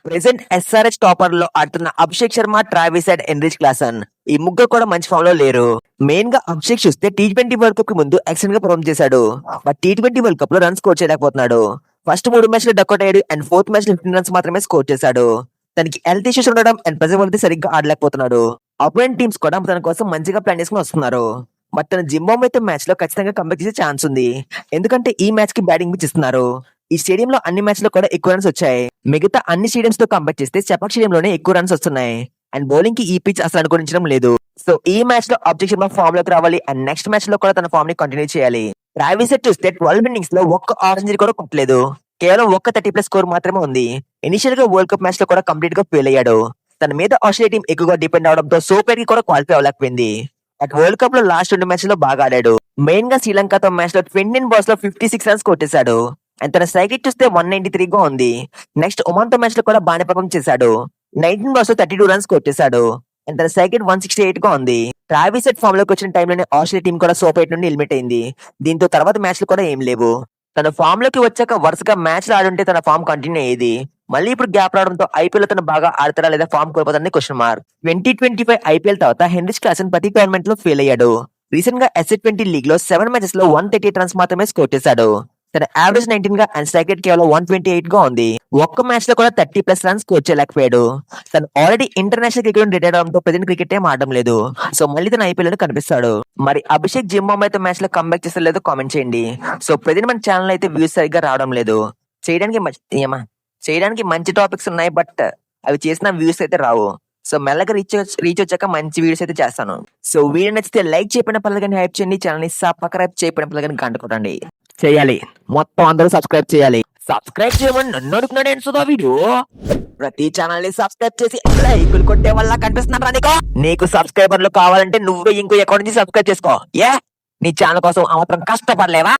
Present SRH topper లో ఆడుతున్న Abhishek Sharma, Travis head, enrich Klaasen ఈ ముగ్గురు కూడా మంచి ఫామ్ లో లేరు. మెయిన్ గా అభిషేక్ చూస్తే T20 వరల్డ్ కప్ కి ముందు ఎక్సలెంట్ గా పర్ఫార్మ్ చేశాడు. బట్ T20 వరల్డ్ కప్ లో రన్ స్కోర్ చేయలేకపోతున్నాడు. ఫస్ట్ 3 మ్యాచ్ లో డక్అట్ అయ్యాడు అండ్ ఫోర్త్ మ్యాచ్ లో 15 రన్స్ మాత్రమే స్కోర్ చేశాడు. తనకి హెల్త్ ఇష్యూస్ ఉండడం అండ్ ప్రెజర్ వల్ల సరిగ్గా ఆడలేకపోతున్నాడు. అపోనెంట్ టీమ్స్ కూడా తన కోసం మంచిగా ప్లాన్ చేసుకుని వస్తున్నారు. బట్ తన జింబాబ్వే మ్యాచ్ లో ఖచ్చితంగా కంబ్యాక్ చేసే ఛాన్స్ ఉంది. ఎందుకంటే ఈ మ్యాచ్ కి బ్యాటింగ్ పిచ్ ఇస్తున్నారు. ఈ స్టేడియం లో అన్ని మ్యాచ్ లో కూడా ఎక్కువ రన్స్ వచ్చాయి. మిగతా అన్ని స్టేడియంస్ తో కంపేర్ చేస్తే చెపాక్ స్టేడియం లోనే ఎక్కువ రన్స్ వస్తున్నాయి. అండ్ బౌలింగ్ కి ఈ పిచ్ అసలు అనుకరించడం లేదు. సో ఈ మ్యాచ్ లో అభిషేక్ శర్మ ఫామ్ లోకి రావాలి అండ్ నెక్స్ట్ మ్యాచ్ లో కూడా తన ఫామ్ ని కంటిన్యూ చేయాలి. ట్రావిస్ హెడ్ చూస్తే 12 ఇన్నింగ్స్ లో ఒక్క ఆరెంజ్ కూడా కొట్టలేదు. కేవలం ఒక్క 30+ స్కోర్ మాత్రమే ఉంది. ఇనిషియల్ గా వరల్డ్ కప్ మ్యాచ్ లో కూడా కంప్లీట్ గా ఫెయిల్ అయ్యాడు. తన మీద ఆస్ట్రేలియా టీం ఎక్కువగా డిపెండ్ అవడంతో సోపేర్ కి కూడా క్వాలిఫై అవ్వలేకపోయింది. బట్ వరల్డ్ కప్ లో లాస్ట్ 2 మ్యాచ్ లో బాగా ఆడాడు. మెయిన్ గా శ్రీలంకతో మ్యాచ్ లో 29 బాల్స్ లో 56 రన్స్ కొట్టేశాడు. అండ్ తన సైకిల్ చూస్తే 193 గా ఉంది. నెక్స్ట్ ఒమాన్ తో మ్యాచ్ లో కూడా బాగానే పర్ఫార్మ్ చేశాడు. 19 బాల్స్ లో 32 రన్స్ కొట్టేశాడు. అండ్ తన సైకిల్ 168 గా ఉంది. ట్రావిస్ హెడ్ ఫామ్ లోకి వచ్చిన టైంలోనే ఆస్ట్రేలియా టీం కూడా సోపేట్ నుండి ఎలిమినేట్ అయింది. దీంతో తర్వాత మ్యాచ్లు కూడా ఏం లేవు. తన ఫామ్ లోకి వచ్చాక వరుసగా మ్యాచ్లు ఆడుంటే తన ఫామ్ కంటిన్యూ అయ్యేది. మళ్ళీ ఇప్పుడు గ్యాప్ రావడంతో ఐపీఎల్ లో తను బాగా ఆడతారా లేదా ఫామ్ కోల్పోతారని క్వశ్చన్ మార్క్. 2025 ఐపీఎల్ తర్వాత ఎన్రిచ్ క్లాసన్ ప్రతి టోర్నమెంట్ లో ఫెయిల్ అయ్యాడు. రీసెంట్ గా S20 లీగ్ లో 7 మ్యాచెస్ లో 138 రన్స్ మాత్రమే స్కోర్ చేశాడు. తన యావరేజ్ 19 గా అండ్ స్ట్రైక్ కేవలం 128 గా ఉంది. ఒక్క మ్యాచ్ లో కూడా 30+ రన్స్ స్కోర్ చేయలేకపోయాడు. తను ఆల్రెడీ ఇంటర్నేషనల్ క్రికెట్ రిటైర్ అవడంతో ప్రజెంట్ క్రికెట్ ఏం ఆడడం లేదు. సో మళ్ళీ తన ఐపీఎల్ లో కనిపిస్తాడు. మరి అభిషేక్ జింబాబ్వే మ్యాచ్ లో కంబ్యాక్ చేస్తే లేదో కామెంట్ చేయండి. సో ప్రజెంట్ మన ఛానల్ అయితే వ్యూస్ సరిగ్గా రావడం లేదు. చేయడానికి మంచి టాపిక్స్ ఉన్నాయి, బట్ అవి చేసిన వ్యూస్ అయితే రావు. సో మెల్లగా రీచ్ వచ్చాక మంచి వీడియోస్ అయితే చేస్తాను. సో వీడియో నచ్చితే లైక్ చేయకపోయిన పనులు కానీ హైప్ చేయండి. ఛానల్ ని సబ్స్క్రైబ్ చేయకపోయిన పనులు కానీ గంట కొట్టండి. చేయాలి, మొత్తం అందరూ సబ్స్క్రైబ్ చేయాలి. సబ్స్క్రైబ్ చేయమని నన్ను అడుగుతున్నాడు ఏంటి సుధా వీడియో. ప్రతి ఛానల్ ని సబ్స్క్రైబ్ చేసి లైకులు కొట్టే వల్ల కనిపిస్తున్నారా నీకు సబ్స్క్రైబర్లు కావాలంటే నువ్వే ఇంకో అకౌంట్ నుంచి సబ్స్క్రైబ్ చేసుకో. నీ ఛానల్ కోసం ఆ మాత్రం కష్టపడలేవా?